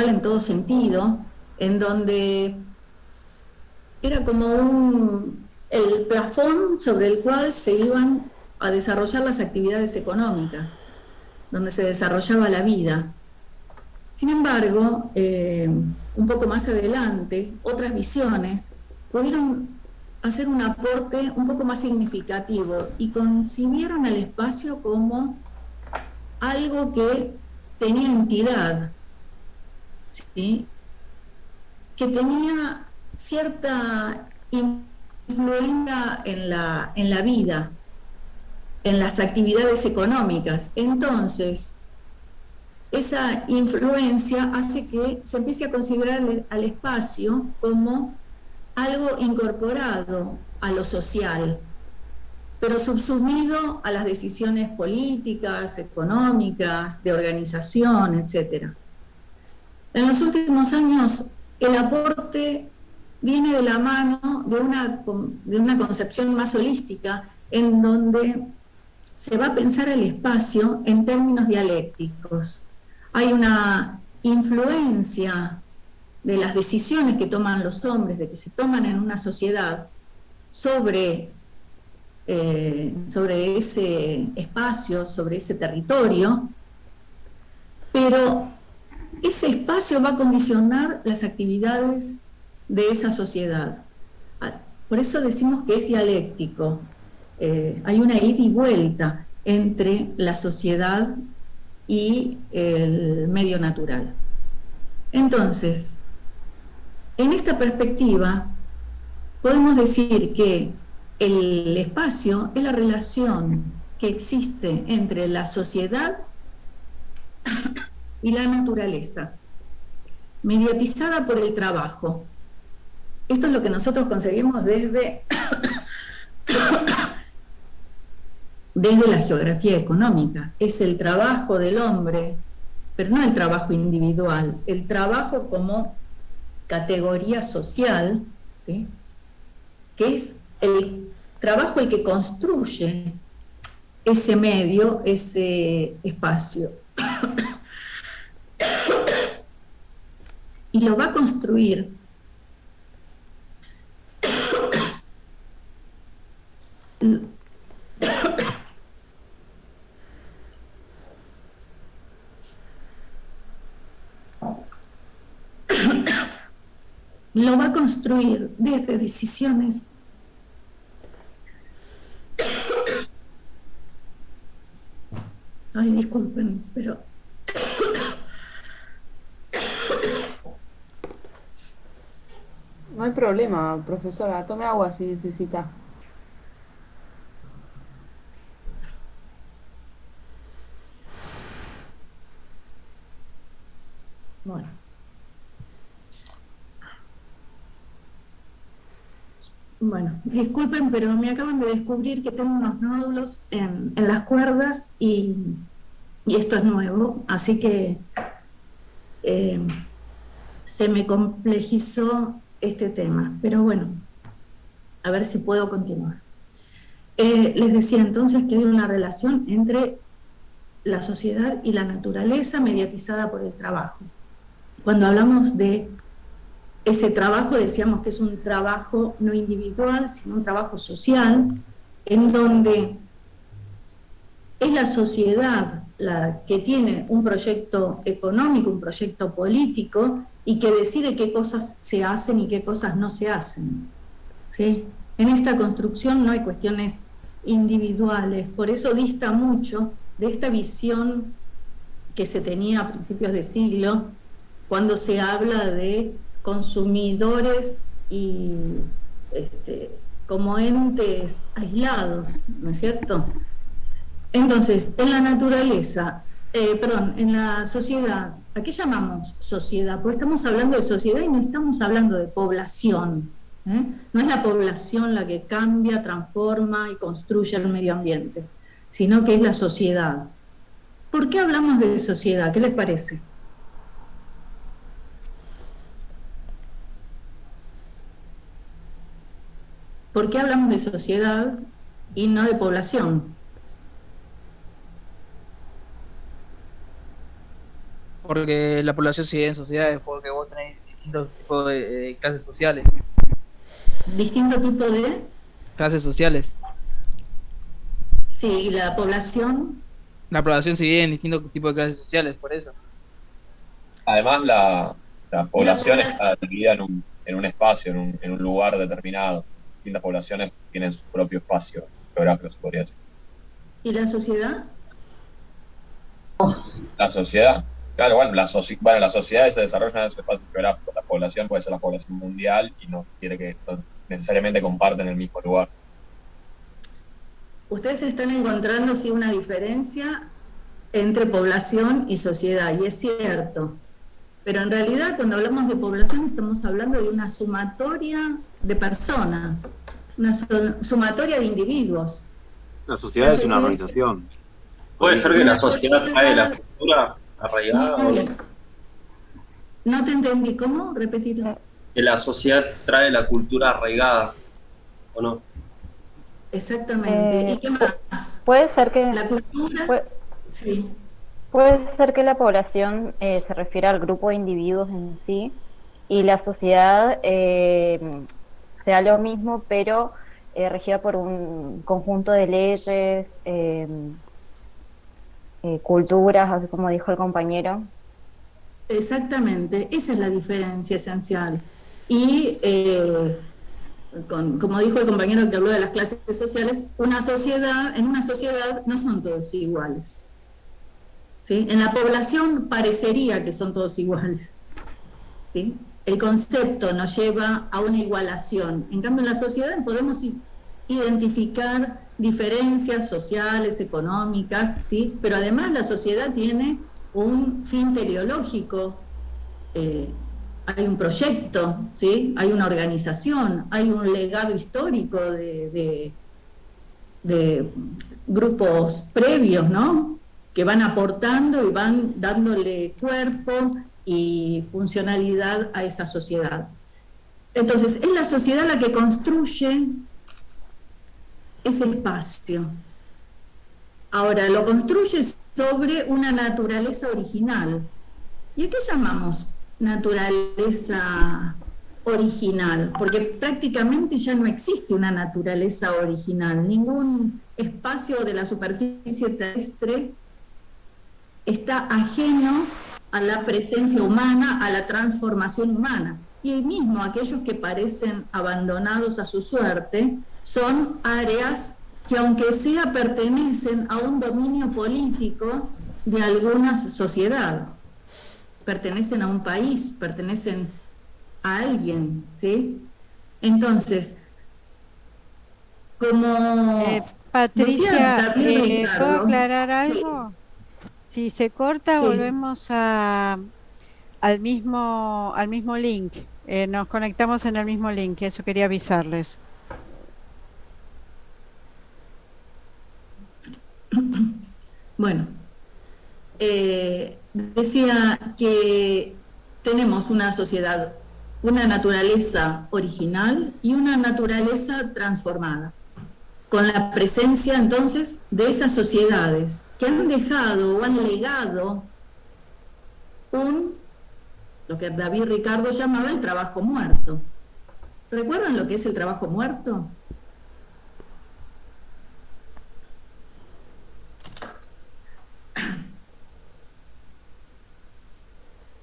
en todo sentido, en donde era como el plafón sobre el cual se iban a desarrollar las actividades económicas, donde se desarrollaba la vida. Sin embargo, un poco más adelante, otras visiones pudieron hacer un aporte un poco más significativo y concibieron al espacio como algo que tenía entidad, ¿sí? Que tenía cierta influencia en la vida, en las actividades económicas. Entonces, esa influencia hace que se empiece a considerar al espacio como algo incorporado a lo social, pero subsumido a las decisiones políticas, económicas, de organización, etcétera. En los últimos años, el aporte viene de la mano de una concepción más holística, en donde se va a pensar el espacio en términos dialécticos. Hay una influencia de las decisiones que toman los hombres, de que se toman en una sociedad, sobre ese espacio, sobre ese territorio, pero ese espacio va a condicionar las actividades de esa sociedad. Por eso decimos que es dialéctico. Hay una ida y vuelta entre la sociedad y el medio natural. Entonces, en esta perspectiva, podemos decir que el espacio es la relación que existe entre la sociedad y la naturaleza, mediatizada por el trabajo. Esto es lo que nosotros concebimos desde la geografía económica. Es el trabajo del hombre, pero no el trabajo individual, el trabajo como categoría social, ¿sí? Que es el trabajo el que construye ese medio, ese espacio. Y lo va a construir desde decisiones. Ay, disculpen, pero No hay problema, profesora. Tome agua si necesita. bueno. Bueno, disculpen, pero me acaban de descubrir que tengo unos nódulos en las cuerdas y esto es nuevo, así que eh, se me complejizó este tema. Pero bueno, a ver si puedo continuar. Les decía entonces que hay una relación entre la sociedad y la naturaleza mediatizada por el trabajo. Cuando hablamos de ese trabajo, decíamos que es un trabajo no individual, sino un trabajo social, en donde es la sociedad la que tiene un proyecto económico, un proyecto político, y que decide qué cosas se hacen y qué cosas no se hacen, ¿sí? En esta construcción no hay cuestiones individuales, por eso dista mucho de esta visión que se tenía a principios de siglo, cuando se habla de consumidores y como entes aislados, ¿no es cierto? Entonces, en la naturaleza, perdón, en la sociedad, ¿a qué llamamos sociedad? Porque estamos hablando de sociedad y no estamos hablando de población. No es la población la que cambia, transforma y construye el medio ambiente, sino que es la sociedad. ¿Por qué hablamos de sociedad? ¿Qué les parece? ¿Por qué hablamos de sociedad y no de población? porque la población se divide en sociedades, porque vos tenés distintos tipos de clases sociales. Distinto tipo de, Clases sociales. sí, y la población, La población se divide en distintos tipos de clases sociales, por eso. Además, la y la población población, está dividida en un espacio, en un lugar determinado. Distintas poblaciones tienen su propio espacio geográfico, se podría decir. y la sociedad, La sociedad, claro, bueno, las sociedades se desarrollan en su espacio geográfico. La población puede ser la población mundial y no quiere que no necesariamente comparten el mismo lugar. ustedes están encontrando sí una diferencia entre población y sociedad, y es cierto. Pero en realidad, cuando hablamos de población, estamos hablando de una sumatoria de personas, una sumatoria de individuos. La La sociedad es una sociedad, organización Puede ser que política. la una sociedad trae la sociedad, cultura arraigada o no. no, no te entendí, ¿cómo? Repetirlo. Que la sociedad trae la cultura arraigada o no. Exactamente. ¿Y qué más? Puede ser que, La cultura, puede, sí. puede ser que la población se refiere al grupo de individuos en sí y la sociedad sea lo mismo, pero regida por un conjunto de leyes, culturas, así como dijo el compañero. Exactamente, esa es la diferencia esencial. Y como dijo el compañero que habló de las clases sociales, en una sociedad no son todos iguales. ¿Sí? En la población parecería que son todos iguales. ¿Sí? El concepto nos lleva a una igualación. En cambio, en la sociedad podemos identificar diferencias sociales, económicas, ¿sí? Pero además la sociedad tiene un fin teleológico, hay un proyecto, ¿sí? Hay una organización, hay un legado histórico de grupos previos, ¿no? Que van aportando y van dándole cuerpo y funcionalidad a esa sociedad. Entonces, es la sociedad la que construye ese espacio. Ahora, lo construye sobre una naturaleza original. ¿Y a qué llamamos naturaleza original? Porque prácticamente ya no existe una naturaleza original. Ningún espacio de la superficie terrestre está ajeno a la presencia humana, a la transformación humana. Y mismo aquellos que parecen abandonados a su suerte son áreas que, aunque sea, pertenecen a un dominio político de alguna sociedad, pertenecen a un país, pertenecen a alguien, ¿sí? Entonces, como Patricia, decía David ¿puedo Ricardo, aclarar sí, algo? Si se corta, sí, volvemos al mismo link. Nos conectamos en el mismo link, eso quería avisarles. bueno, decía que tenemos una sociedad, una naturaleza original y una naturaleza transformada, con la presencia entonces de esas sociedades que han dejado o han legado lo que David Ricardo llamaba el trabajo muerto. ¿Recuerdan lo que es el trabajo muerto?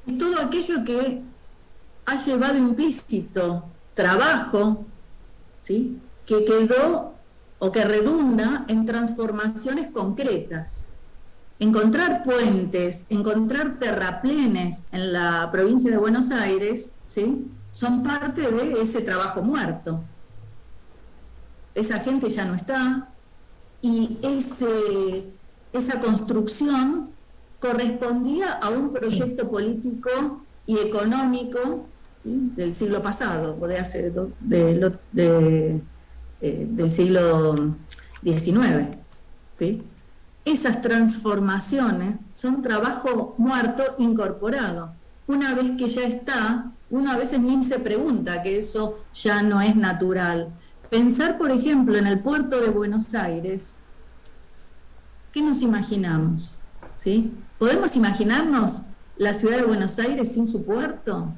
Es todo aquello que ha llevado implícito trabajo, ¿sí? Que quedó o que redunda en transformaciones concretas. Encontrar puentes, encontrar terraplenes en la provincia de Buenos Aires, ¿sí? Son parte de ese trabajo muerto. Esa gente ya no está y esa construcción correspondía a un proyecto político y económico, ¿sí? Del siglo pasado, podría ser del siglo XIX, ¿sí? Esas transformaciones son trabajo muerto incorporado. Una vez que ya está, uno a veces ni se pregunta que eso ya no es natural. Pensar, por ejemplo, en el puerto de Buenos Aires, ¿qué nos imaginamos? ¿Sí? ¿Podemos imaginarnos la ciudad de Buenos Aires sin su puerto?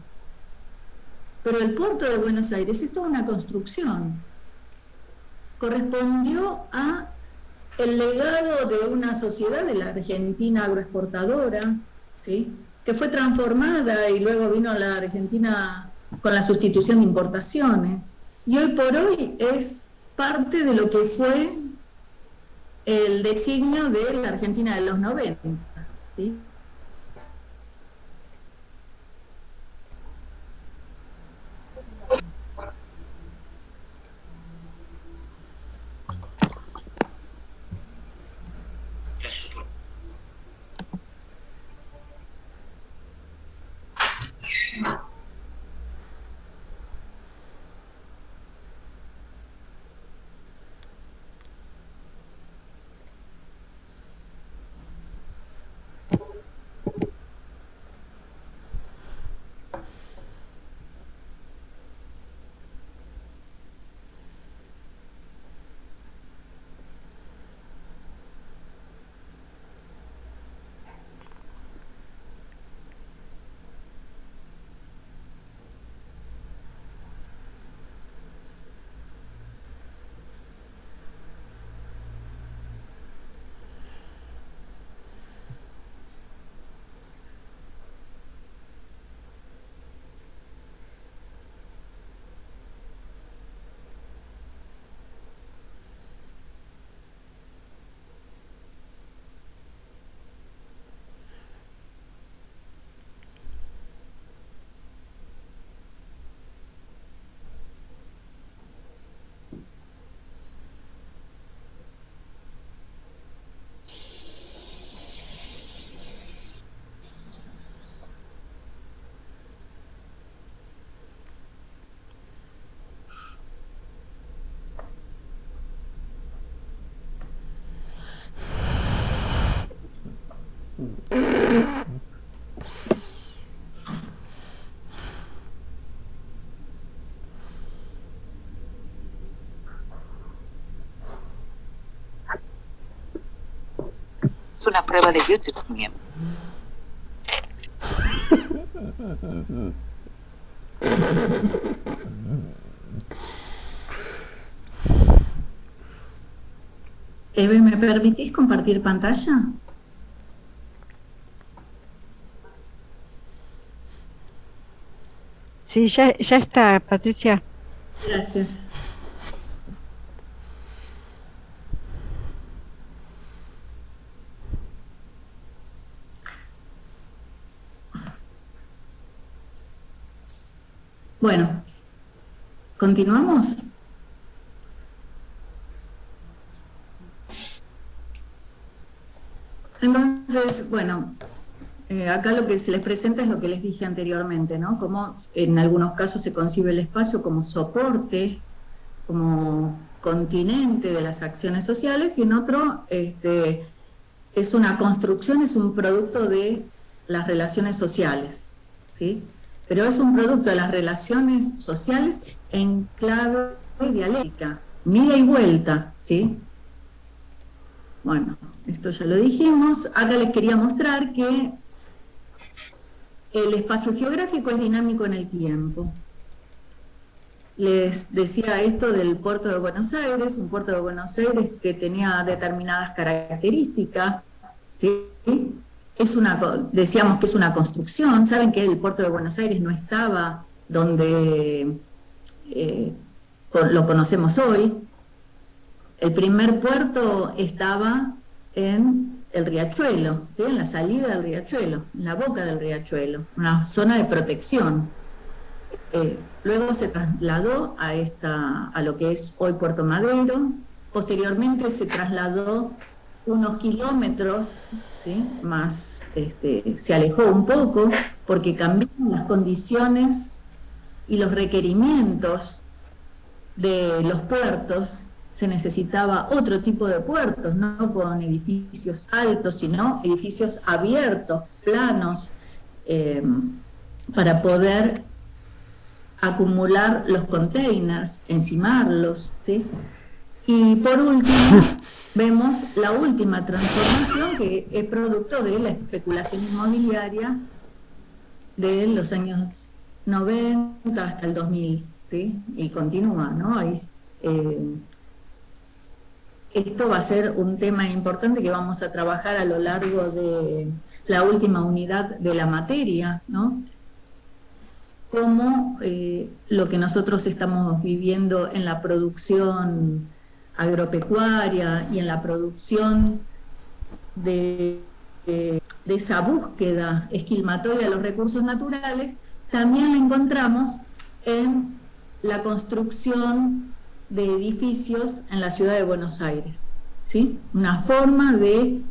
Pero el puerto de Buenos Aires es toda una construcción. Correspondió a el legado de una sociedad de la Argentina agroexportadora, ¿sí?, que fue transformada y luego vino la Argentina con la sustitución de importaciones. Y hoy por hoy es parte de lo que fue el designio de la Argentina de los 90, ¿sí? Es una prueba de YouTube, bien. Eve, ¿me permitís compartir pantalla? Sí, ya está, Patricia. Gracias. Bueno, ¿continuamos? Entonces, bueno, acá lo que se les presenta es lo que les dije anteriormente, ¿no? Cómo en algunos casos se concibe el espacio como soporte, como continente de las acciones sociales, y en otro es una construcción, es un producto de las relaciones sociales, ¿sí? Pero es un producto de las relaciones sociales en clave dialéctica, ida y vuelta, ¿sí? Bueno, esto ya lo dijimos. Acá les quería mostrar que el espacio geográfico es dinámico en el tiempo. Les decía esto del puerto de Buenos Aires, un puerto de Buenos Aires que tenía determinadas características, ¿sí? Decíamos que es una construcción. Saben que el puerto de Buenos Aires no estaba donde lo conocemos hoy. El primer puerto estaba en el Riachuelo, ¿sí?, en la salida del Riachuelo, en la boca del Riachuelo, una zona de protección. Luego se trasladó a lo que es hoy Puerto Madero. Posteriormente se trasladó unos kilómetros, ¿sí?, más, se alejó un poco porque cambiaron las condiciones y los requerimientos de los puertos. Se necesitaba otro tipo de puertos, no con edificios altos, sino edificios abiertos, planos, para poder acumular los containers, encimarlos, ¿sí? Y por último, vemos la última transformación, que es producto de la especulación inmobiliaria de los años 90 hasta el 2000, ¿sí? Y continúa, ¿no? Esto va a ser un tema importante que vamos a trabajar a lo largo de la última unidad de la materia, ¿no? Como lo que nosotros estamos viviendo en la producción agropecuaria y en la producción de esa búsqueda esquilmatoria de los recursos naturales, también la encontramos en la construcción de edificios en la ciudad de Buenos Aires, ¿sí? Una forma de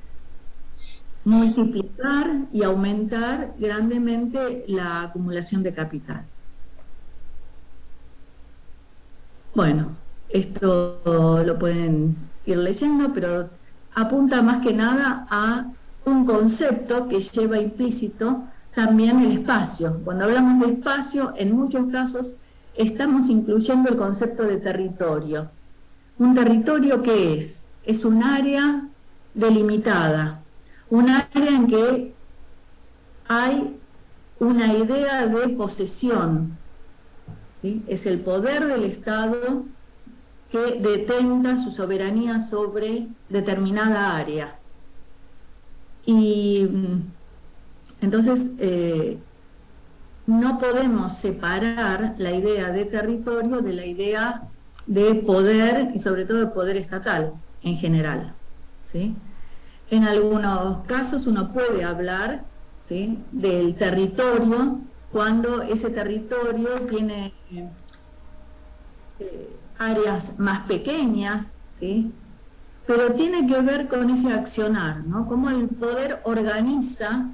multiplicar y aumentar grandemente la acumulación de capital. Bueno, esto lo pueden ir leyendo, pero apunta más que nada a un concepto que lleva implícito también el espacio. Cuando hablamos de espacio, en muchos casos estamos incluyendo el concepto de territorio. ¿Un territorio qué es? Es un área delimitada, un área en que hay una idea de posesión, ¿sí? Es el poder del Estado que detenta su soberanía sobre determinada área. Y entonces no podemos separar la idea de territorio de la idea de poder, y sobre todo de poder estatal en general, ¿sí? En algunos casos uno puede hablar, ¿sí?, del territorio cuando ese territorio tiene áreas más pequeñas, ¿sí?, pero tiene que ver con ese accionar, ¿no? Cómo el poder organiza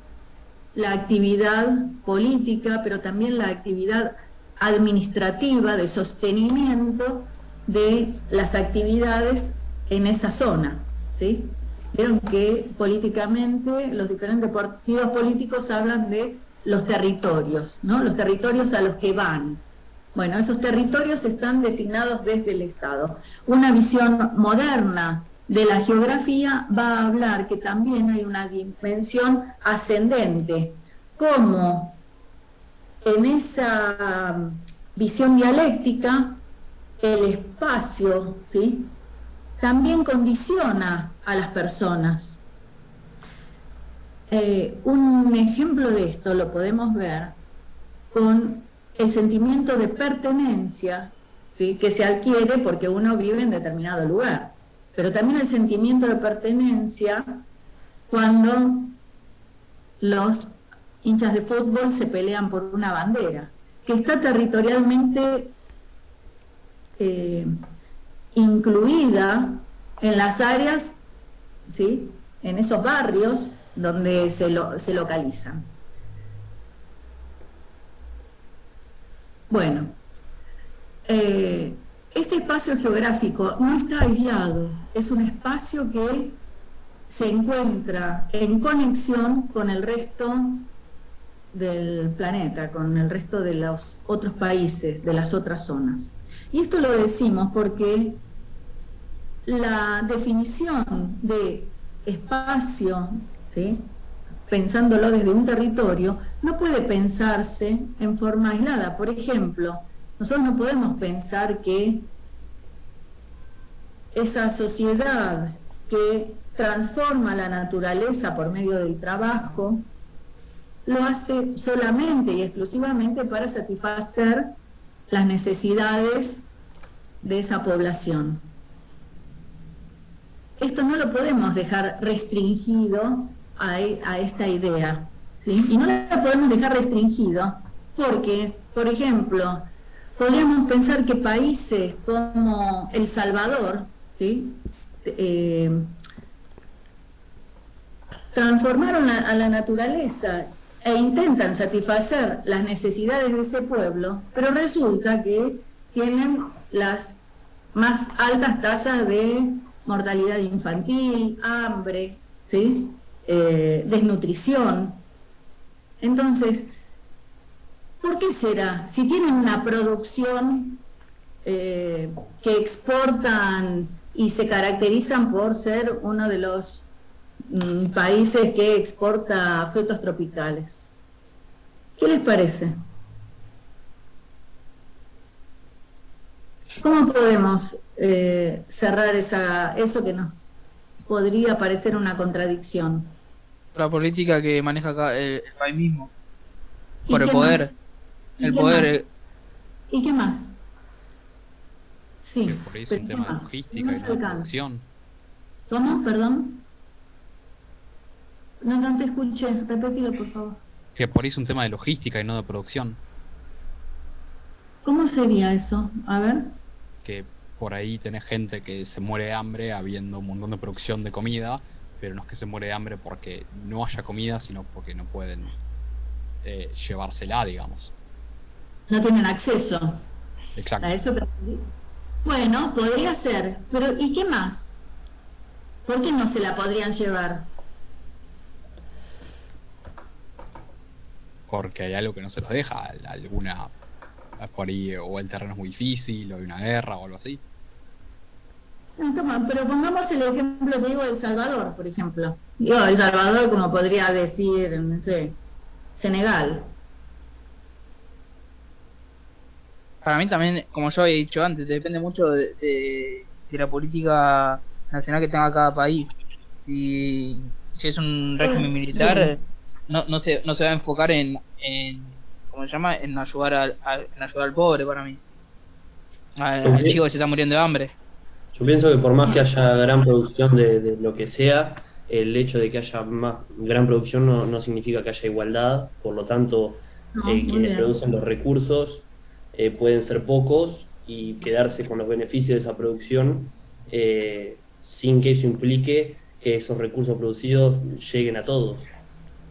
la actividad política, pero también la actividad administrativa de sostenimiento de las actividades en esa zona, ¿sí? Vieron que políticamente los diferentes partidos políticos hablan de los territorios, ¿no? Los territorios a los que van. Bueno, esos territorios están designados desde el Estado. Una visión moderna de la geografía va a hablar que también hay una dimensión ascendente, como en esa visión dialéctica el espacio, ¿sí?, también condiciona a las personas. Un ejemplo de esto lo podemos ver con el sentimiento de pertenencia, ¿sí?, que se adquiere porque uno vive en determinado lugar, pero también el sentimiento de pertenencia cuando los hinchas de fútbol se pelean por una bandera, que está territorialmente incluida en las áreas, ¿sí?, en esos barrios donde se localizan. Bueno, este espacio geográfico no está aislado, es un espacio que se encuentra en conexión con el resto del planeta, con el resto de los otros países, de las otras zonas. Y esto lo decimos porque la definición de espacio, ¿sí?, pensándolo desde un territorio, no puede pensarse en forma aislada. Por ejemplo, nosotros no podemos pensar que esa sociedad que transforma la naturaleza por medio del trabajo lo hace solamente y exclusivamente para satisfacer las necesidades de esa población. Esto no lo podemos dejar restringido a esta idea, ¿sí? Y no lo podemos dejar restringido porque, por ejemplo, podríamos pensar que países como El Salvador, ¿sí?, transformaron a la naturaleza e intentan satisfacer las necesidades de ese pueblo, pero resulta que tienen las más altas tasas de mortalidad infantil, hambre, ¿sí?, desnutrición. Entonces, ¿por qué será? Si tienen una producción que exportan y se caracterizan por ser uno de los países que exporta frutos tropicales, ¿Qué les parece? ¿Cómo podemos cerrar eso que nos podría parecer una contradicción? La política que maneja acá el país mismo. ¿Y Por el qué poder. más? ¿Y El qué poder. más? ¿Y qué más? Sí, Que por ahí es pero un ¿qué tema de más? logística ¿Qué y más no de alcanza? producción. ¿Cómo? Perdón. No te escuché. Repetilo, por favor. Que por ahí es un tema de logística y no de producción. ¿Cómo sería eso? A ver. Que por ahí tenés gente que se muere de hambre habiendo un montón de producción de comida, pero no es que se muere de hambre porque no haya comida, sino porque no pueden llevársela, digamos. No tienen acceso Exacto. a eso. Bueno, podría ser. Pero ¿y qué más? ¿Por qué no se la podrían llevar? Porque hay algo que no se los deja, alguna por ahí, o el terreno es muy difícil, o hay una guerra o algo así. No, toma, pero pongamos el ejemplo, te digo, de El Salvador, por ejemplo. Digo, El Salvador, como podría decir, no sé, Senegal. Para mí también, como yo había dicho antes, depende mucho de la política nacional que tenga cada país. Si es un régimen militar, Bien. no se va a enfocar ¿cómo se llama? En ayudar en ayudar al pobre, para mí. Al chico que se está muriendo de hambre. Yo pienso que por más que haya gran producción de lo que sea, el hecho de que haya más gran producción no significa que haya igualdad, por lo tanto, No, muy quienes bien. producen los recursos pueden ser pocos y quedarse con los beneficios de esa producción sin que eso implique que esos recursos producidos lleguen a todos.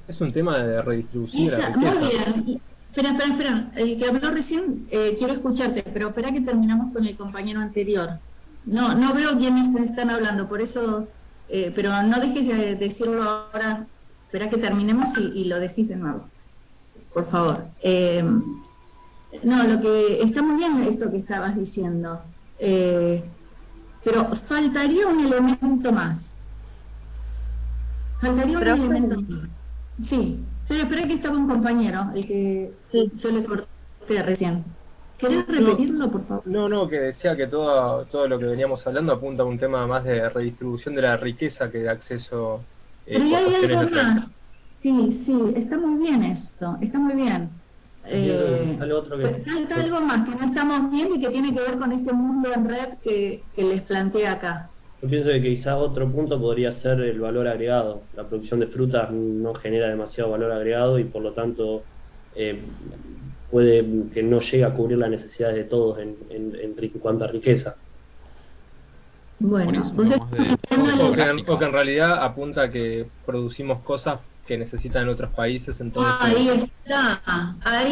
Es un tema de redistribución de la Muy riqueza. bien. Espera. El que habló recién, quiero escucharte, pero espera que terminamos con el compañero anterior. No veo quiénes están hablando, por eso, pero no dejes de decirlo ahora. Espera que terminemos y lo decís de nuevo, por favor. Lo que está muy bien esto que estabas diciendo, pero faltaría un elemento más. Sí, pero espera que estaba un compañero, el que yo le corté recién. ¿Querés repetirlo, por favor? No, que decía que todo lo que veníamos hablando apunta a un tema más de redistribución de la riqueza que de acceso Pero por ya hay cuestiones algo naturales. más. Sí, está muy bien esto, está muy bien. Falta algo más que no estamos viendo y que tiene que ver con este mundo en red que les planteé acá. Yo pienso que quizá otro punto podría ser el valor agregado. La producción de frutas no genera demasiado valor agregado y por lo tanto puede que no llegue a cubrir las necesidades de todos en cuanto a riqueza. Bueno, O que en realidad apunta a que producimos cosas que necesitan en otros países, entonces ahí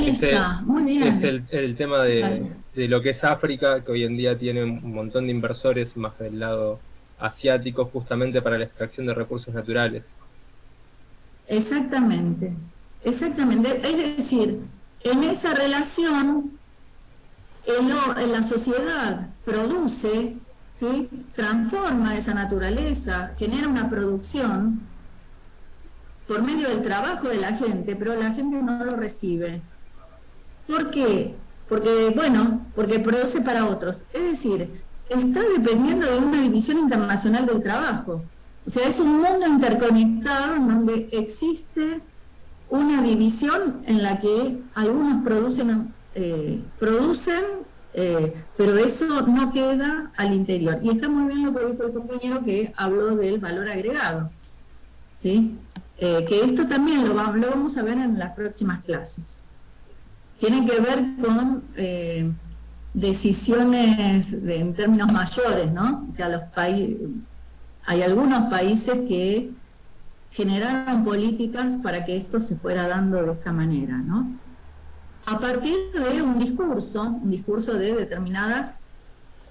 está, muy bien. Es el tema de lo que es África, que hoy en día tiene un montón de inversores más del lado asiático, justamente para la extracción de recursos naturales. Exactamente. Es decir, en esa relación, la sociedad produce, ¿sí? Transforma esa naturaleza, genera una producción por medio del trabajo de la gente, pero la gente no lo recibe. ¿Por qué? Porque produce para otros. Es decir, está dependiendo de una división internacional del trabajo. O sea, es un mundo interconectado en donde existe una división en la que algunos producen, pero eso no queda al interior. Y está muy bien lo que dijo el compañero que habló del valor agregado, ¿sí? Que esto también lo vamos a ver en las próximas clases. Tiene que ver con decisiones en términos mayores, ¿no? O sea, hay algunos países que generaron políticas para que esto se fuera dando de esta manera, ¿no? A partir de un discurso de determinadas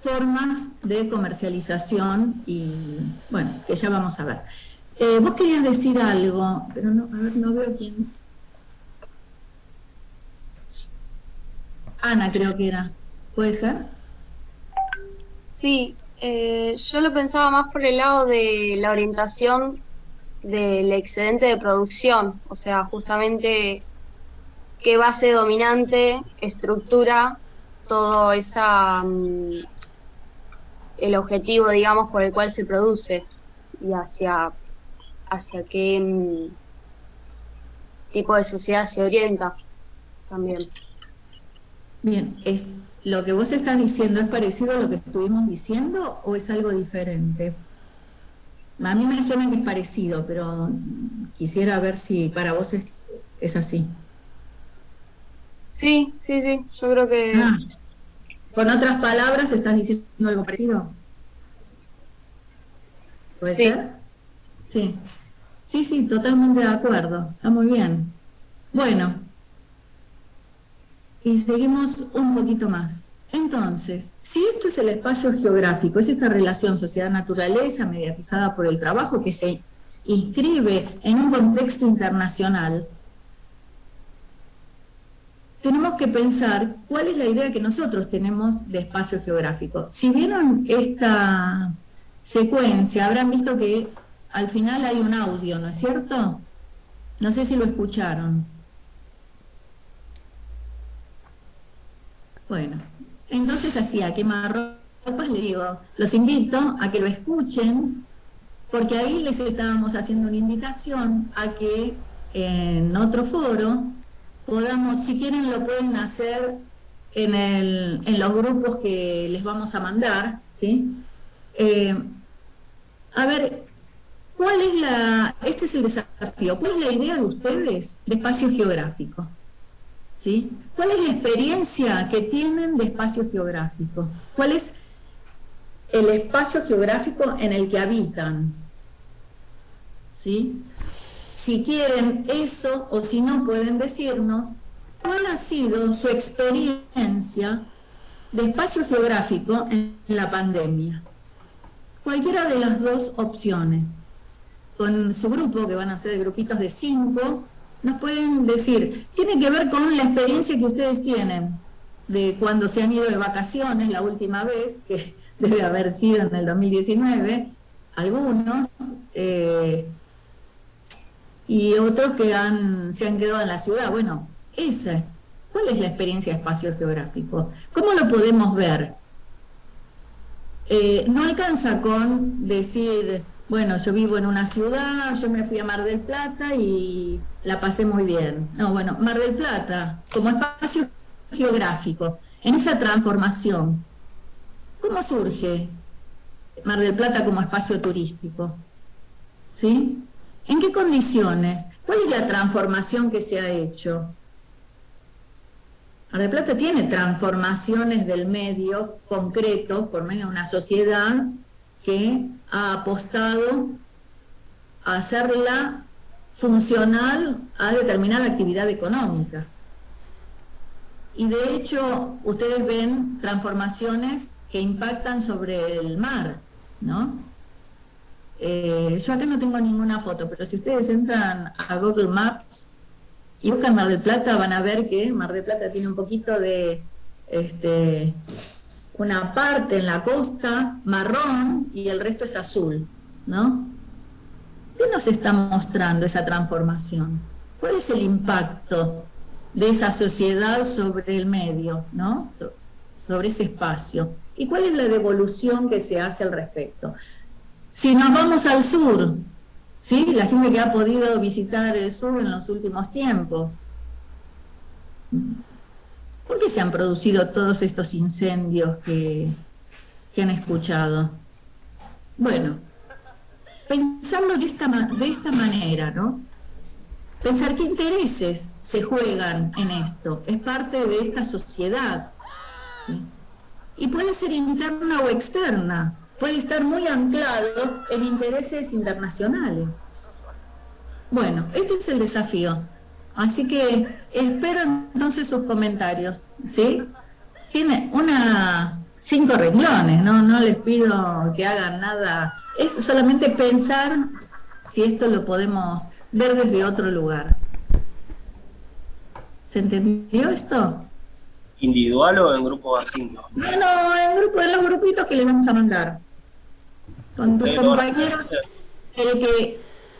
formas de comercialización y, bueno, que ya vamos a ver. Vos querías decir algo, pero no veo quién. Ana, creo que era. ¿Puede ser? Sí, yo lo pensaba más por el lado de la orientación del excedente de producción, o sea, justamente qué base dominante estructura todo el objetivo, digamos, por el cual se produce y hacia qué tipo de sociedad se orienta también. Bien, ¿lo que vos estás diciendo es parecido a lo que estuvimos diciendo o es algo diferente? A mí me suena que es parecido, pero quisiera ver si para vos es así. Sí, yo creo que... Con otras palabras, ¿estás diciendo algo parecido? ¿Puede Sí. ser? Sí. Sí, totalmente de acuerdo. Está muy bien. Bueno, y seguimos un poquito más. Entonces, si esto es el espacio geográfico, es esta relación sociedad-naturaleza mediatizada por el trabajo que se inscribe en un contexto internacional, tenemos que pensar cuál es la idea que nosotros tenemos de espacio geográfico. Si vieron esta secuencia, habrán visto que al final hay un audio, ¿no es cierto? No sé si lo escucharon. Bueno, entonces así, a quemarropas le digo, los invito a que lo escuchen, porque ahí les estábamos haciendo una invitación a que en otro foro podamos, si quieren lo pueden hacer en los grupos que les vamos a mandar, ¿sí? A ver, ¿cuál es este es el desafío, ¿cuál es la idea de ustedes de espacio geográfico? ¿Sí? ¿Cuál es la experiencia que tienen de espacio geográfico? ¿Cuál es el espacio geográfico en el que habitan? ¿Sí? Si quieren eso o si no pueden decirnos cuál ha sido su experiencia de espacio geográfico en la pandemia. Cualquiera de las dos opciones. Con su grupo, que van a ser grupitos de 5, nos pueden decir, tiene que ver con la experiencia que ustedes tienen de cuando se han ido de vacaciones la última vez, que debe haber sido en el 2019, algunos, y otros que se han quedado en la ciudad. Bueno, ¿cuál es la experiencia de espacio geográfico? ¿Cómo lo podemos ver? No alcanza con decir, bueno, yo vivo en una ciudad, yo me fui a Mar del Plata y la pasé muy bien. No, bueno, Mar del Plata, como espacio geográfico, en esa transformación, ¿cómo surge Mar del Plata como espacio turístico? ¿Sí? ¿En qué condiciones? ¿Cuál es la transformación que se ha hecho? Mar del Plata tiene transformaciones del medio concreto por medio de una sociedad que ha apostado a hacerla funcional a determinada actividad económica. Y de hecho, ustedes ven transformaciones que impactan sobre el mar, ¿no? Yo acá no tengo ninguna foto, pero si ustedes entran a Google Maps y buscan Mar del Plata, van a ver que Mar del Plata tiene un poquito de una parte en la costa marrón y el resto es azul, ¿no? ¿Qué nos está mostrando esa transformación? ¿Cuál es el impacto de esa sociedad sobre el medio, ¿no? Sobre ese espacio? ¿Y cuál es la devolución que se hace al respecto? Si nos vamos al sur, ¿sí? La gente que ha podido visitar el sur en los últimos tiempos, ¿por qué se han producido todos estos incendios que han escuchado? Bueno, pensarlo de esta manera, ¿no? Pensar qué intereses se juegan en esto, es parte de esta sociedad, ¿sí? Y puede ser interna o externa, puede estar muy anclado en intereses internacionales. Bueno, este es el desafío. Así que espero entonces sus comentarios, ¿sí? Tiene 5 renglones, no les pido que hagan nada, es solamente pensar si esto lo podemos ver desde otro lugar. ¿Se entendió esto? ¿Individual o en grupo A5? No, en los grupitos que les vamos a mandar. Con tus compañeros, el que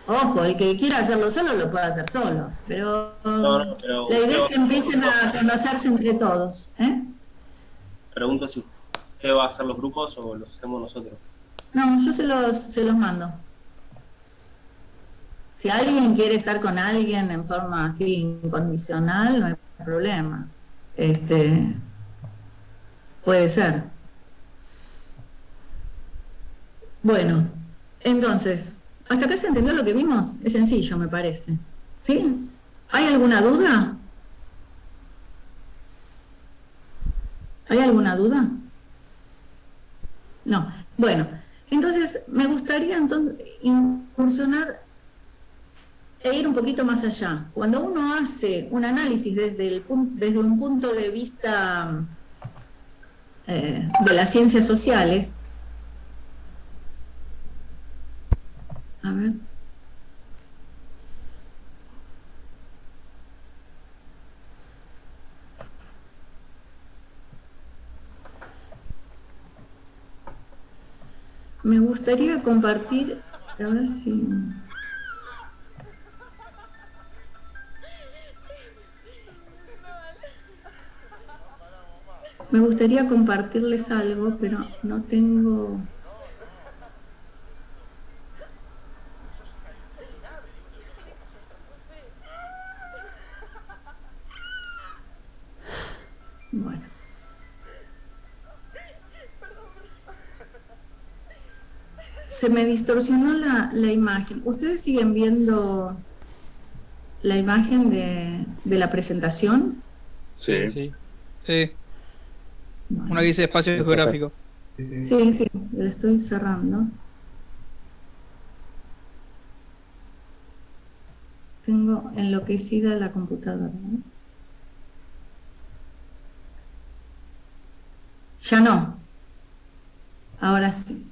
Ojo, el que quiera hacerlo solo lo puede hacer solo, pero No, pero la idea es que empiecen a conocerse entre todos. pregunto si usted va a hacer los grupos o los hacemos nosotros. No, yo se los mando. Si alguien quiere estar con alguien en forma así incondicional, no hay problema. Puede ser. Bueno, entonces, ¿hasta acá se entendió lo que vimos? Es sencillo, me parece. ¿Sí? ¿Hay alguna duda? ¿Hay alguna duda? No. Bueno, entonces me gustaría incursionar e ir un poquito más allá. Cuando uno hace un análisis desde un punto de vista de las ciencias sociales, a ver. Me gustaría compartir, a ver si... Me gustaría compartirles algo, pero no tengo... Bueno. Se me distorsionó la imagen. ¿Ustedes siguen viendo la imagen de la presentación? Sí. Sí. Una que dice espacio geográfico. Sí, la estoy cerrando. Tengo enloquecida la computadora, ¿no? Ya no. Ahora sí.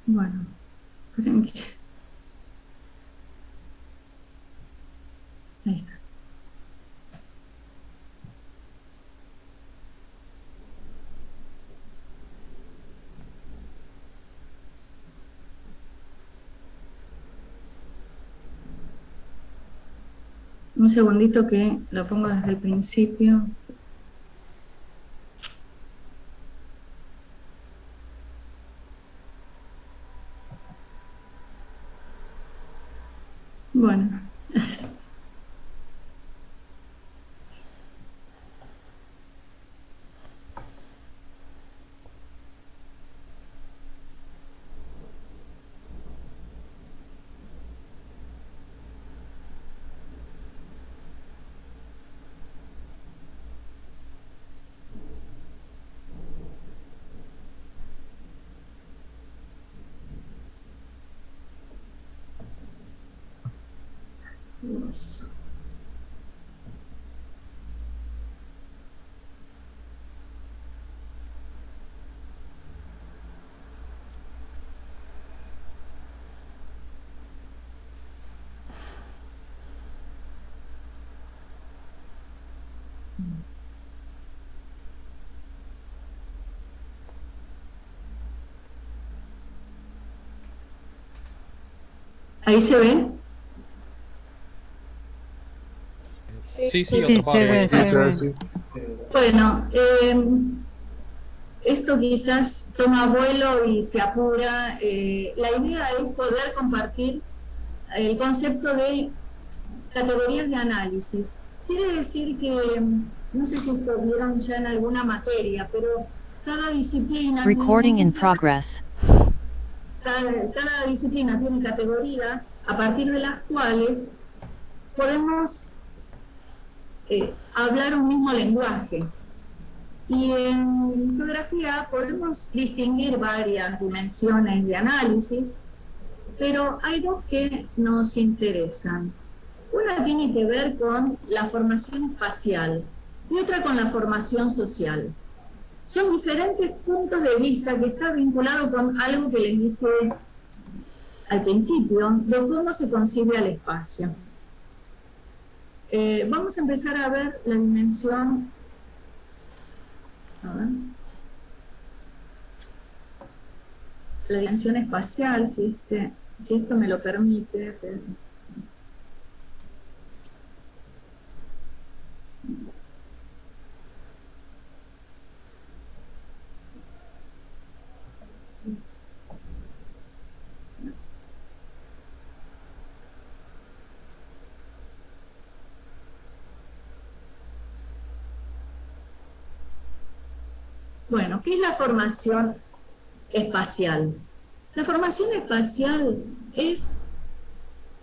Bueno, tranquilo. Ahí está. Un segundito que lo pongo desde el principio. Bueno. Dios. ¿Ahí se ve? Sí, otro PowerPoint. Bueno, esto quizás toma vuelo y se apura. La idea es poder compartir el concepto de categorías de análisis. Quiere decir que, no sé si esto vieron ya en alguna materia, pero cada disciplina... Recording in progress. cada disciplina tiene categorías a partir de las cuales podemos hablar un mismo lenguaje. Y en geografía podemos distinguir varias dimensiones de análisis, pero hay dos que nos interesan. Una tiene que ver con la formación espacial y otra con la formación social. Son diferentes puntos de vista que están vinculados con algo que les dije al principio, de cómo se concibe al espacio. Vamos a empezar a ver la dimensión. A ver. La dimensión espacial, si esto me lo permite. Bueno, ¿qué es la formación espacial? La formación espacial es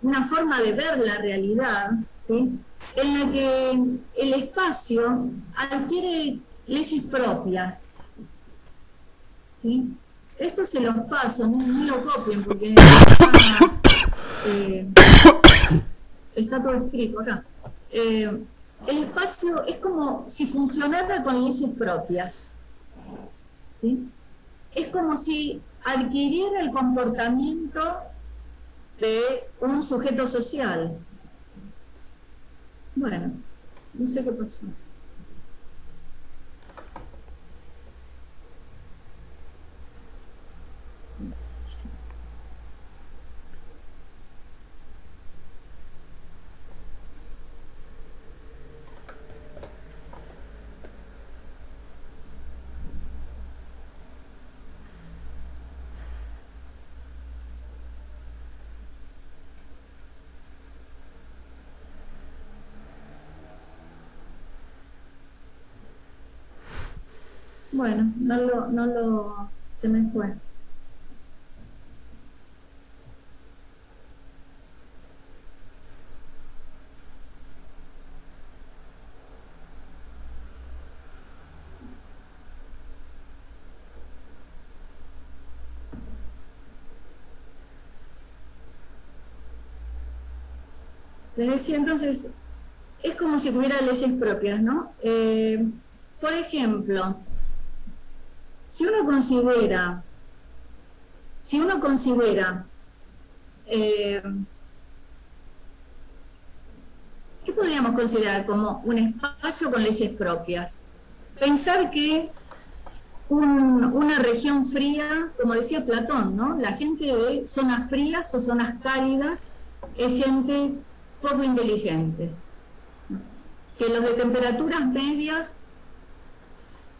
una forma de ver la realidad, ¿sí?, en la que el espacio adquiere leyes propias, ¿sí? Esto se los paso, no lo copien porque está todo escrito acá. El espacio es como si funcionara con leyes propias, ¿sí? Es como si adquiriera el comportamiento de un sujeto social. Bueno, no sé qué pasó. Bueno, se me fue. Les decía, entonces, es como si tuviera leyes propias, ¿no? Por ejemplo, si uno considera, ¿qué podríamos considerar como un espacio con leyes propias? Pensar que una región fría, como decía Platón, ¿no? La gente de zonas frías o zonas cálidas es gente poco inteligente. Que los de temperaturas medias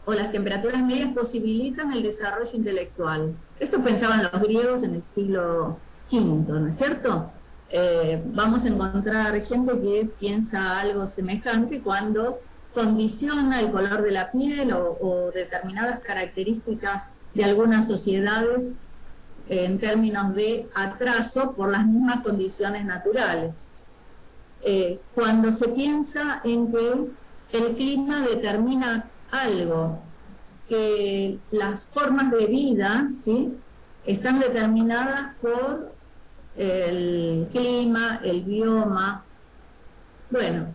o las temperaturas medias posibilitan el desarrollo intelectual. Esto pensaban los griegos en el siglo V, ¿no es cierto? Vamos a encontrar gente que piensa algo semejante cuando condiciona el color de la piel o determinadas características de algunas sociedades en términos de atraso por las mismas condiciones naturales. Cuando se piensa en que el clima determina algo, que las formas de vida, ¿sí?, están determinadas por el clima, el bioma. Bueno,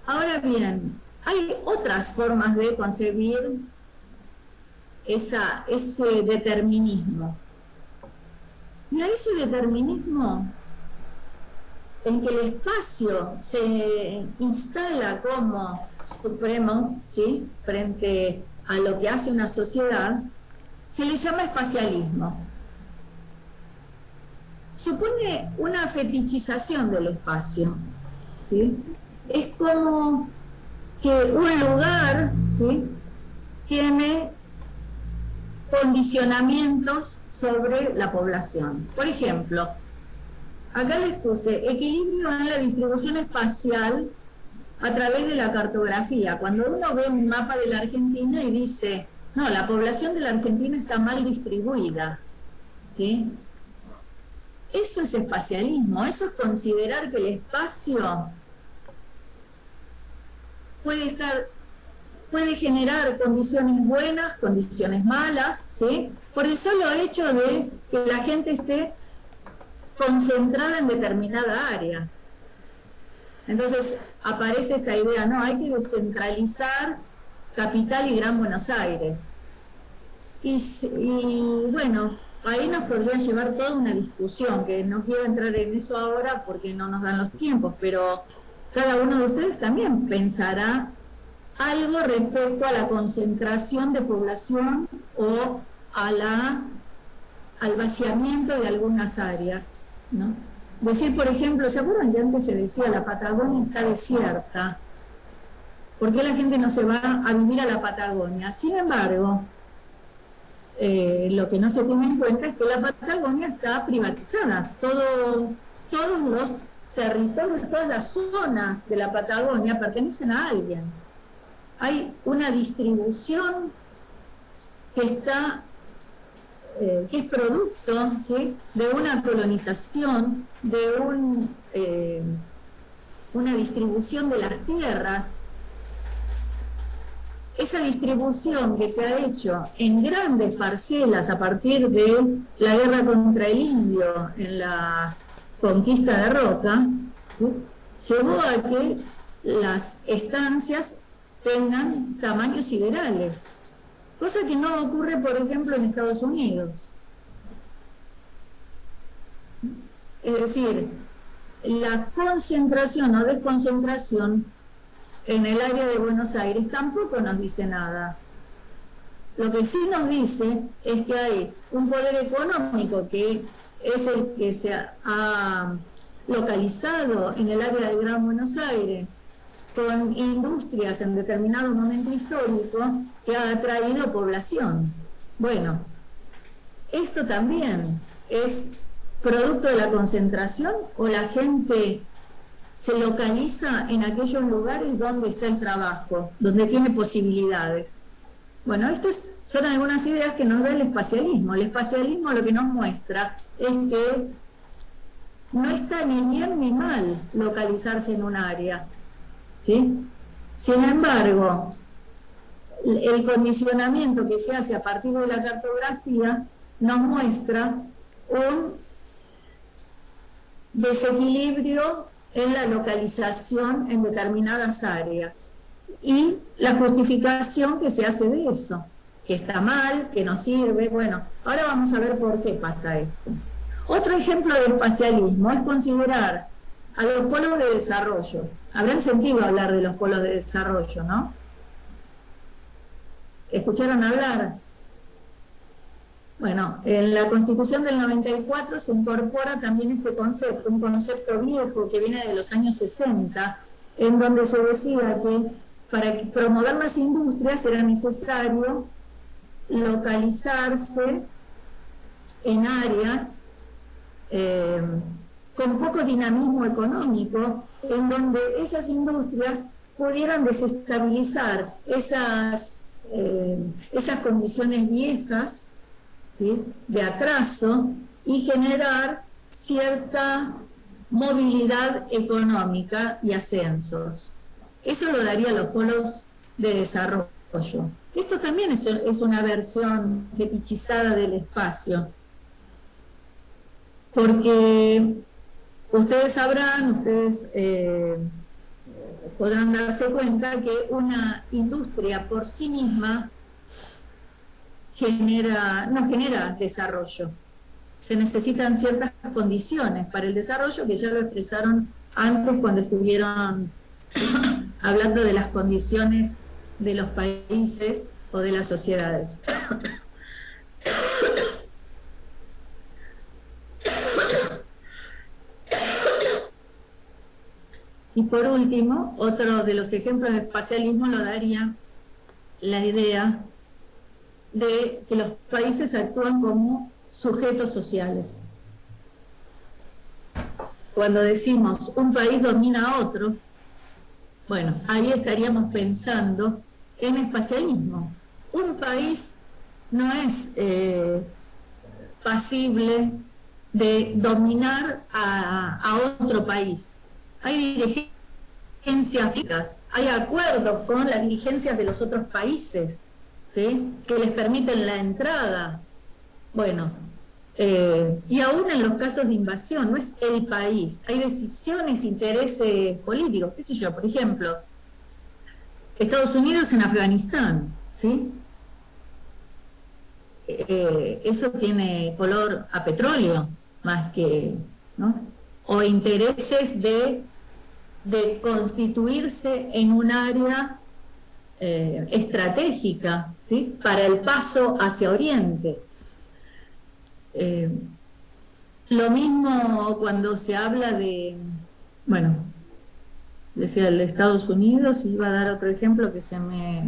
ahora bien, hay otras formas de concebir ese determinismo. Y a ese determinismo en que el espacio se instala como supremo, ¿sí?, frente a lo que hace una sociedad, se le llama espacialismo. Supone una fetichización del espacio, ¿sí? Es como que un lugar, ¿sí?, tiene condicionamientos sobre la población. Por ejemplo, acá les puse equilibrio en la distribución espacial a través de la cartografía. Cuando uno ve un mapa de la Argentina y dice, No, la población de la Argentina está mal distribuida, ¿sí? Eso es espacialismo, eso es considerar que el espacio puede generar condiciones buenas, condiciones malas, ¿sí? Por el solo hecho de que la gente esté concentrada en determinada área. Entonces aparece esta idea, no, hay que descentralizar Capital y Gran Buenos Aires. Y bueno, ahí nos podría llevar toda una discusión, que no quiero entrar en eso ahora porque no nos dan los tiempos, pero cada uno de ustedes también pensará algo respecto a la concentración de población o al vaciamiento de algunas áreas, ¿no? Decir, por ejemplo, ¿se acuerdan que antes se decía la Patagonia está desierta? ¿Por qué la gente no se va a vivir a la Patagonia? Sin embargo, lo que no se tiene en cuenta es que la Patagonia está privatizada. Todos los territorios, todas las zonas de la Patagonia pertenecen a alguien. Hay una distribución que es producto, ¿sí?, de una colonización, de una distribución de las tierras. Esa distribución que se ha hecho en grandes parcelas a partir de la guerra contra el indio en la conquista de Roca, ¿sí?, llevó a que las estancias tengan tamaños siderales, cosa que no ocurre, por ejemplo, en Estados Unidos. Es decir, la concentración o desconcentración en el área de Buenos Aires tampoco nos dice nada. Lo que sí nos dice es que hay un poder económico que es el que se ha localizado en el área del Gran Buenos Aires, con industrias en determinado momento histórico que ha atraído población. Bueno, esto también es producto de la concentración, o la gente se localiza en aquellos lugares donde está el trabajo, donde tiene posibilidades. Bueno, estas son algunas ideas que nos da el espacialismo. El espacialismo lo que nos muestra es que no está ni bien ni mal localizarse en un área, ¿sí? Sin embargo, el condicionamiento que se hace a partir de la cartografía nos muestra un desequilibrio en la localización en determinadas áreas y la justificación que se hace de eso, que está mal, que no sirve. Bueno, ahora vamos a ver por qué pasa esto. Otro ejemplo de espacialismo es considerar a los polos de desarrollo. Habrán sentido hablar de los polos de desarrollo, ¿no? ¿Escucharon hablar? Bueno, en la Constitución del 94 se incorpora también este concepto, un concepto viejo que viene de los años 60, en donde se decía que para promover las industrias era necesario localizarse en áreas con poco dinamismo económico, en donde esas industrias pudieran desestabilizar esas condiciones viejas, ¿sí?, de atraso, y generar cierta movilidad económica y ascensos. Eso lo daría los polos de desarrollo. Esto también es una versión fetichizada del espacio, porque ustedes sabrán, podrán darse cuenta que una industria por sí misma no genera desarrollo. Se necesitan ciertas condiciones para el desarrollo, que ya lo expresaron antes cuando estuvieron hablando de las condiciones de los países o de las sociedades. Y por último, otro de los ejemplos de espacialismo lo daría la idea de que los países actúan como sujetos sociales. Cuando decimos un país domina a otro, bueno, ahí estaríamos pensando en espacialismo, un país no es pasible de dominar a otro país. Hay dirigencias, hay acuerdos con las dirigencias de los otros países, ¿sí?, que les permiten la entrada. Bueno, y aún en los casos de invasión, no es el país, hay decisiones, intereses políticos, qué sé yo, por ejemplo, Estados Unidos en Afganistán, ¿sí? Eso tiene color a petróleo, más que, ¿no?, o intereses de constituirse en un área estratégica, ¿sí?, para el paso hacia Oriente. Lo mismo cuando se habla de, bueno, decía el Estados Unidos, y iba a dar otro ejemplo que se me...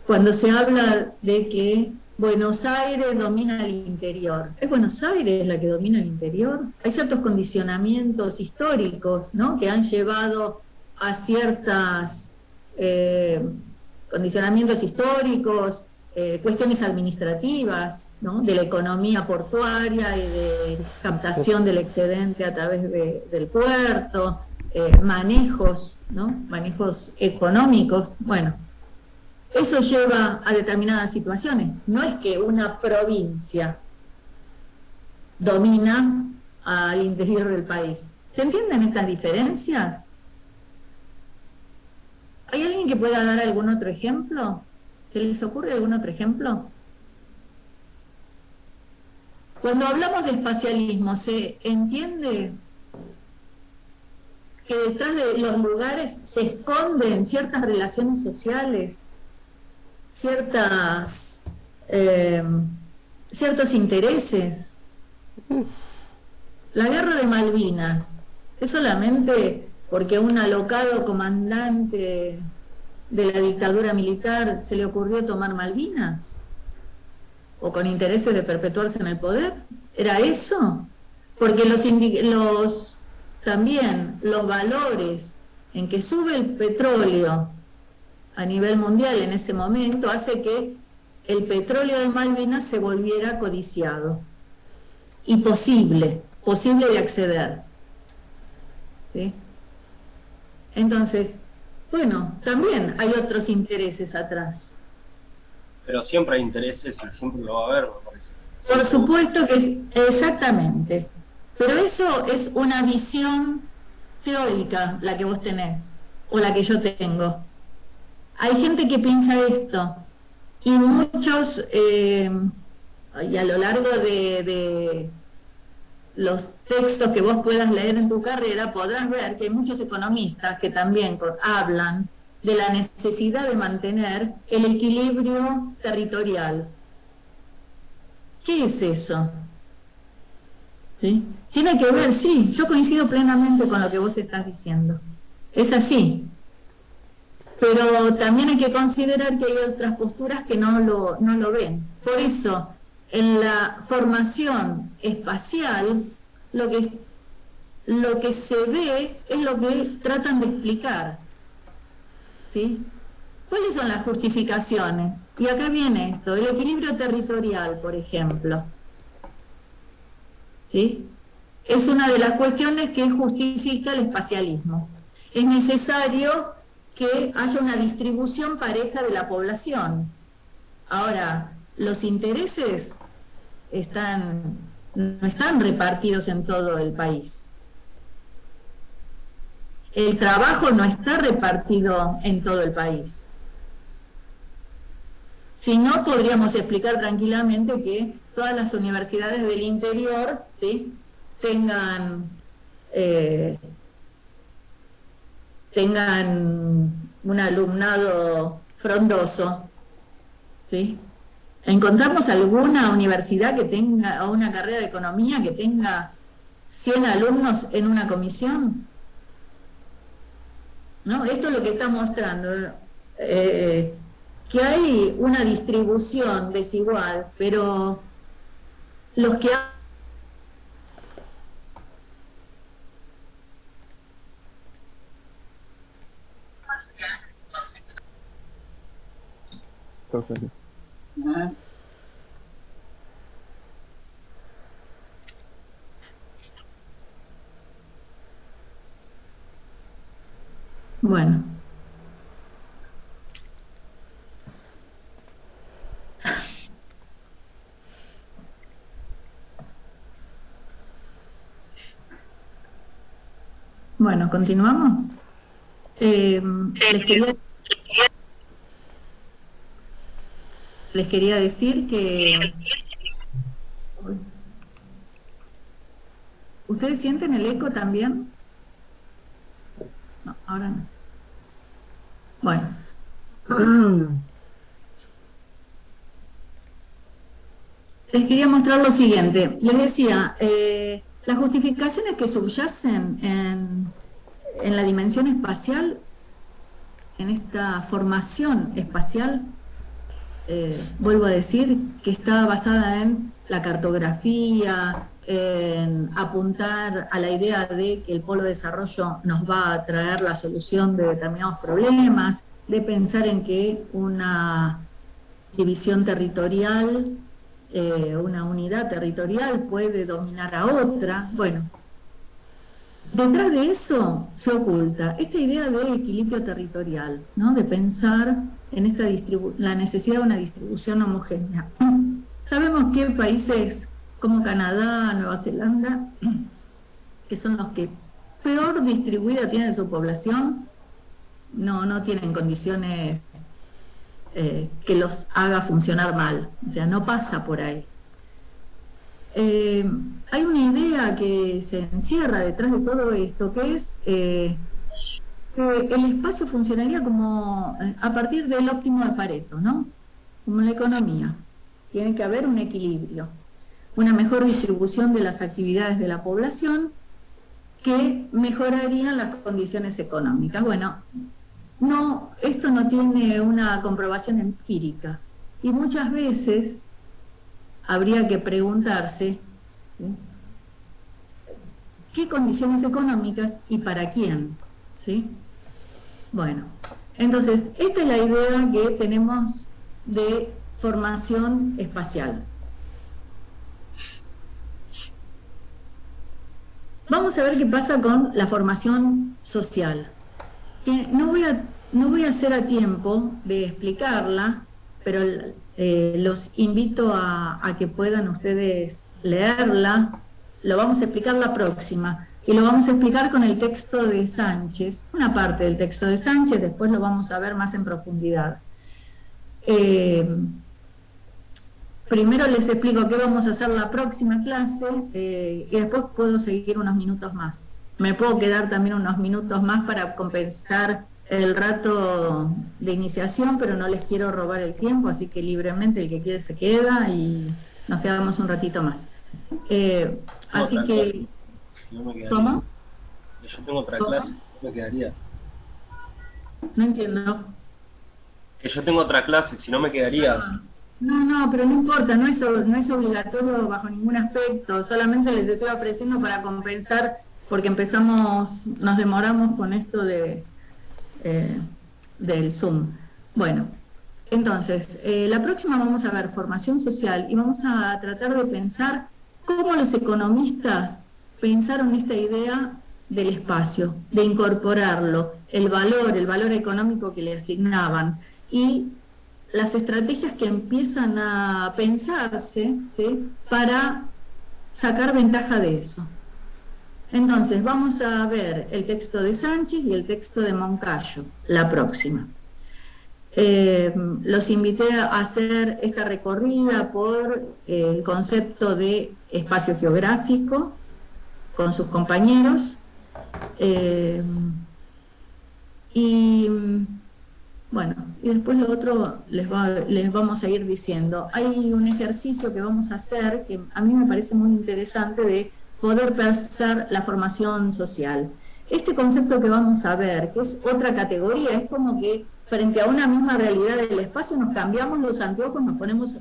cuando se habla de que Buenos Aires domina el interior, ¿es Buenos Aires la que domina el interior? Hay ciertos condicionamientos históricos, ¿no?, que han llevado a ciertos condicionamientos históricos, cuestiones administrativas, ¿no?, de la economía portuaria y de captación del excedente a través del puerto, manejos, ¿no?, manejos económicos. Bueno, eso lleva a determinadas situaciones. No es que una provincia domina al interior del país. ¿Se entienden estas diferencias? ¿Hay alguien que pueda dar algún otro ejemplo? ¿Se les ocurre algún otro ejemplo? Cuando hablamos de espacialismo, ¿se entiende que detrás de los lugares se esconden ciertas relaciones sociales, ciertos intereses? La guerra de Malvinas es solamente porque un alocado comandante de la dictadura militar se le ocurrió tomar Malvinas, o con intereses de perpetuarse en el poder. ¿Era eso? Porque también los valores en que sube el petróleo a nivel mundial en ese momento hace que el petróleo de Malvinas se volviera codiciado y posible de acceder, ¿sí? Entonces, bueno, también hay otros intereses atrás. Pero siempre hay intereses y siempre lo va a haber, me parece. Por supuesto que es, exactamente. Pero eso es una visión teórica, la que vos tenés, o la que yo tengo. Hay gente que piensa esto, y muchos, y a lo largo de los textos que vos puedas leer en tu carrera, podrás ver que hay muchos economistas que también hablan de la necesidad de mantener el equilibrio territorial. ¿Qué es eso? ¿Sí? Tiene que ver, sí, yo coincido plenamente con lo que vos estás diciendo. Es así. Pero también hay que considerar que hay otras posturas que no lo ven. Por eso, en la formación espacial, lo que se ve es lo que tratan de explicar, ¿sí? ¿Cuáles son las justificaciones? Y acá viene esto, el equilibrio territorial, por ejemplo, ¿sí? Es una de las cuestiones que justifica el espacialismo. Es necesario que haya una distribución pareja de la población. Ahora, los intereses no están repartidos en todo el país. El trabajo no está repartido en todo el país. Si no, podríamos explicar tranquilamente que todas las universidades del interior, ¿sí?, tengan un alumnado frondoso, ¿sí? ¿Encontramos alguna universidad que tenga, o una carrera de economía que tenga 100 alumnos en una comisión? ¿No? Esto es lo que está mostrando, que hay una distribución desigual, pero los que profe. Bueno. Bueno, continuamos. Les quería decir que... ¿Ustedes sienten el eco también? No, ahora no. Bueno. Les quería mostrar lo siguiente. Les decía, las justificaciones que subyacen en la dimensión espacial, en esta formación espacial, vuelvo a decir, que está basada en la cartografía, en apuntar a la idea de que el polo de desarrollo nos va a traer la solución de determinados problemas, de pensar en que una división territorial, una unidad territorial puede dominar a otra. Bueno, detrás de eso se oculta esta idea de equilibrio territorial, ¿no? De pensar en esta la necesidad de una distribución homogénea. Sabemos que países como Canadá, Nueva Zelanda, que son los que peor distribuida tienen su población, no tienen condiciones que los haga funcionar mal, o sea, no pasa por ahí. Hay una idea que se encierra detrás de todo esto, que es que el espacio funcionaría como a partir del óptimo de Pareto, ¿no? Como en la economía. Tiene que haber un equilibrio, una mejor distribución de las actividades de la población que mejorarían las condiciones económicas. Bueno, no, esto no tiene una comprobación empírica y muchas veces habría que preguntarse, ¿sí?, ¿qué condiciones económicas y para quién? ¿Sí? Bueno, entonces, esta es la idea que tenemos de formación espacial. Vamos a ver qué pasa con la formación social. No voy a hacer a tiempo de explicarla, pero los invito a que puedan ustedes leerla. Lo vamos a explicar la próxima, y lo vamos a explicar con el texto de Sánchez, una parte del texto de Sánchez, después lo vamos a ver más en profundidad. Primero les explico qué vamos a hacer la próxima clase, y después puedo seguir unos minutos más. Me puedo quedar también unos minutos más para compensar el rato de iniciación, pero no les quiero robar el tiempo, así que libremente el que quiere se queda y nos quedamos un ratito más. Así que... No me quedaría. ¿Cómo? Yo tengo otra clase, no me quedaría. No entiendo. Que yo tengo otra clase, si no me quedaría. No, pero no importa, no es obligatorio bajo ningún aspecto, solamente les estoy ofreciendo para compensar, porque nos demoramos con esto del Zoom. Bueno, entonces, la próxima vamos a ver formación social y vamos a tratar de pensar cómo los economistas pensaron esta idea del espacio, de incorporarlo, el valor económico que le asignaban y las estrategias que empiezan a pensarse, ¿sí?, para sacar ventaja de eso. Entonces, vamos a ver el texto de Sánchez y el texto de Moncayo, la próxima. Los invité a hacer esta recorrida por el concepto de espacio geográfico con sus compañeros. Y después lo otro les vamos a ir diciendo. Hay un ejercicio que vamos a hacer que a mí me parece muy interesante de poder pensar la formación social. Este concepto que vamos a ver, que es otra categoría, es como que frente a una misma realidad del espacio nos cambiamos los anteojos, nos ponemos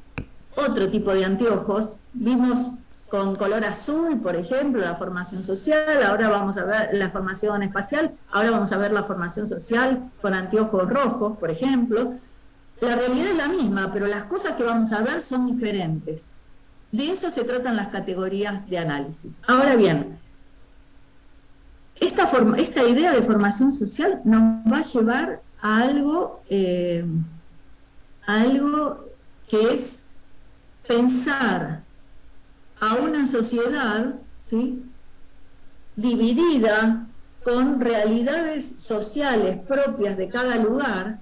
otro tipo de anteojos. Vimos con color azul, por ejemplo, la formación social, ahora vamos a ver la formación espacial, ahora vamos a ver la formación social con anteojos rojos, por ejemplo. la realidad es la misma, pero las cosas que vamos a ver son diferentes. De eso se tratan las categorías de análisis. Ahora bien, esta idea de formación social nos va a llevar a algo que es pensar a una sociedad, ¿sí?, dividida, con realidades sociales propias de cada lugar,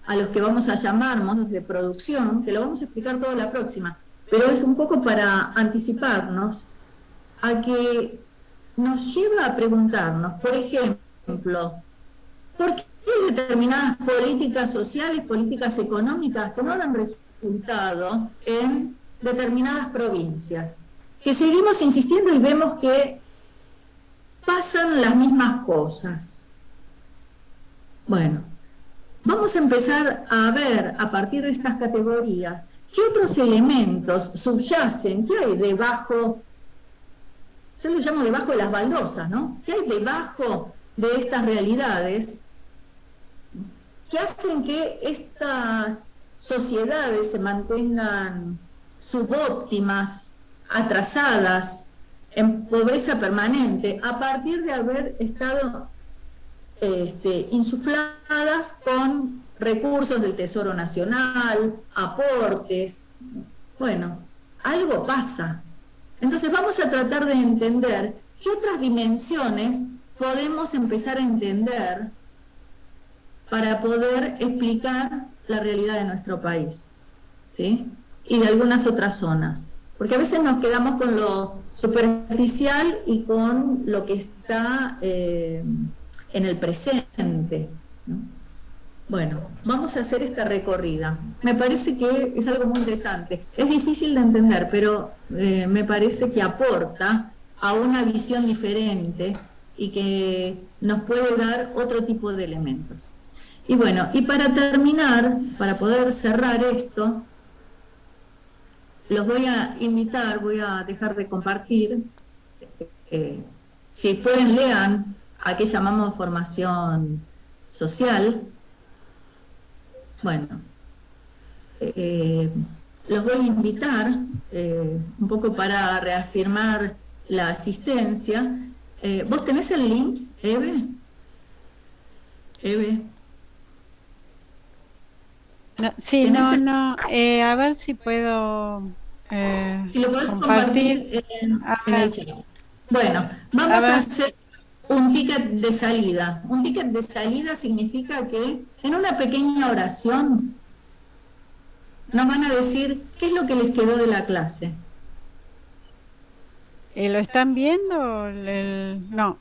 a los que vamos a llamar modos de producción, que lo vamos a explicar toda la próxima, pero es un poco para anticiparnos a que nos lleva a preguntarnos, por ejemplo, ¿por qué hay determinadas políticas sociales, políticas económicas que no han resultado en determinadas provincias? Que seguimos insistiendo y vemos que pasan las mismas cosas. Bueno, vamos a empezar a ver a partir de estas categorías qué otros elementos subyacen, qué hay debajo, yo lo llamo debajo de las baldosas, ¿no? ¿Qué hay debajo de estas realidades que hacen que estas sociedades se mantengan subóptimas, atrasadas, en pobreza permanente, a partir de haber estado insufladas con recursos del Tesoro Nacional, aportes? Bueno, algo pasa. Entonces vamos a tratar de entender qué otras dimensiones podemos empezar a entender para poder explicar la realidad de nuestro país, ¿sí?, y de algunas otras zonas. Porque a veces nos quedamos con lo superficial y con lo que está en el presente, ¿no? Bueno, vamos a hacer esta recorrida. Me parece que es algo muy interesante. Es difícil de entender, pero me parece que aporta a una visión diferente y que nos puede dar otro tipo de elementos. Y bueno, y para terminar, para poder cerrar esto, los voy a invitar, voy a dejar de compartir. Si pueden, lean a qué llamamos formación social. Bueno, los voy a invitar un poco para reafirmar la asistencia. ¿Vos tenés el link, Eve? Eve. No, sí, no. A ver si puedo si lo podés compartir en el chat. Bueno, vamos a hacer un ticket de salida. Un ticket de salida significa que en una pequeña oración nos van a decir qué es lo que les quedó de la clase. ¿Lo están viendo? No.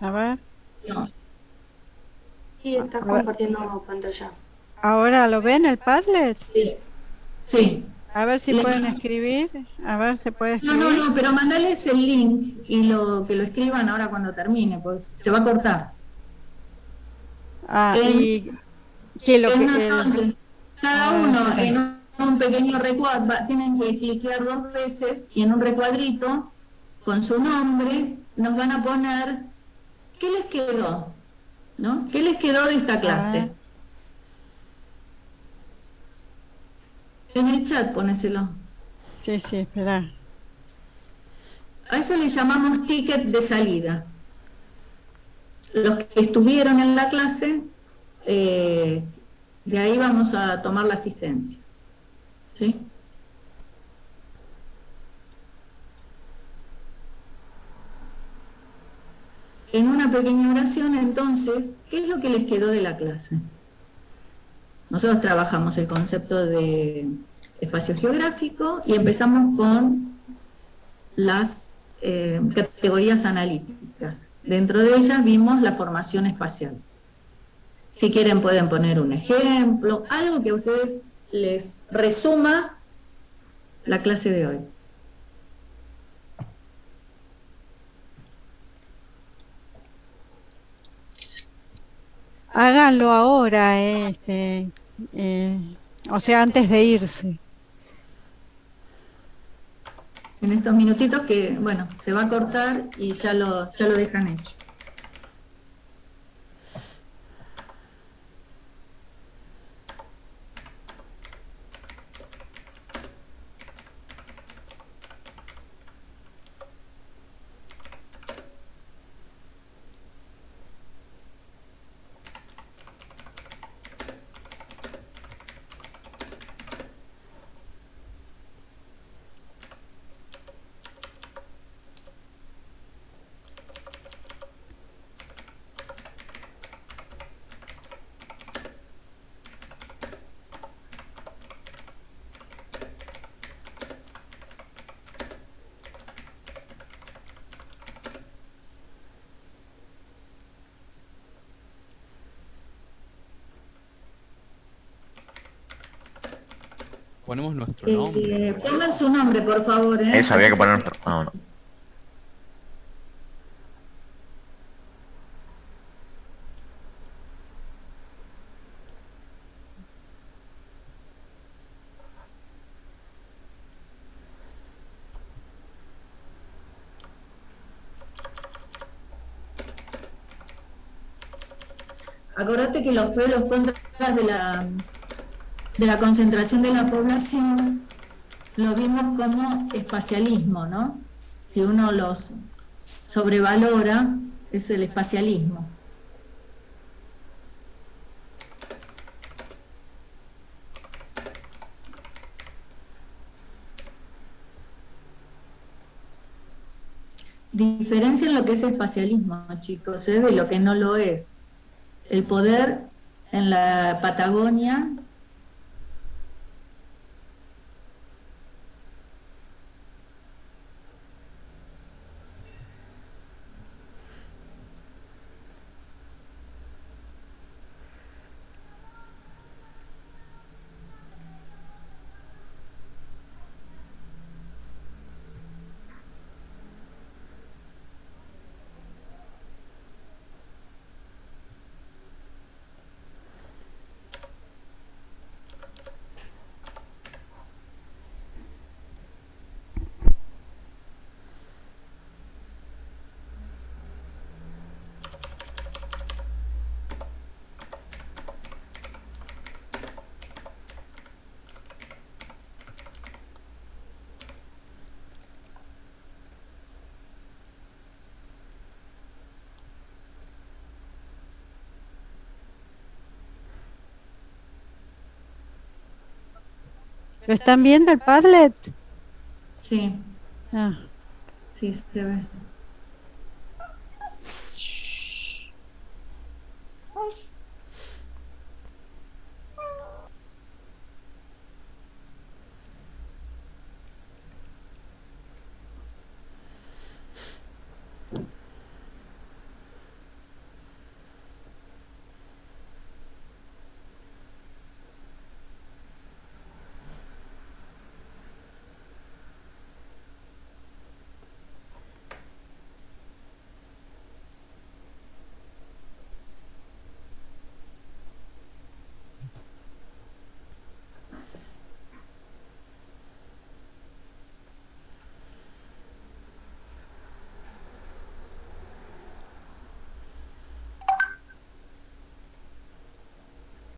A ver. No. Sí, estás compartiendo pantalla. ¿Ahora lo ven el Padlet? Sí. Sí. A ver si pueden escribir. A ver, ¿se puede escribir? No, pero mandales el link y que lo escriban ahora cuando termine, pues se va a cortar. Y que lo que... Entonces, cada uno en un pequeño recuadro, tienen que cliquear 2 veces y en un recuadrito, con su nombre, nos van a poner qué les quedó, ¿no? ¿Qué les quedó de esta clase? En el chat ponéselo. Sí, espera. A eso le llamamos ticket de salida. Los que estuvieron en la clase, de ahí vamos a tomar la asistencia. ¿Sí? En una pequeña oración, entonces, ¿qué es lo que les quedó de la clase? Nosotros trabajamos el concepto de espacio geográfico y empezamos con las categorías analíticas. Dentro de ellas vimos la formación espacial. Si quieren pueden poner un ejemplo, algo que a ustedes les resuma la clase de hoy. Háganlo ahora, o sea, antes de irse. En estos minutitos que, bueno, se va a cortar y ya lo dejan hecho. Ponemos nuestro nombre. Pongan su nombre, por favor. Eso había que poner. No, no. Acordate que los pros y los contras de la concentración de la población lo vimos como espacialismo, ¿no? Si uno los sobrevalora, es el espacialismo. Diferencien lo que es espacialismo, chicos, de lo que no lo es. El poder en la Patagonia ¿Lo están viendo el Padlet? sí, Ah. sí se ve.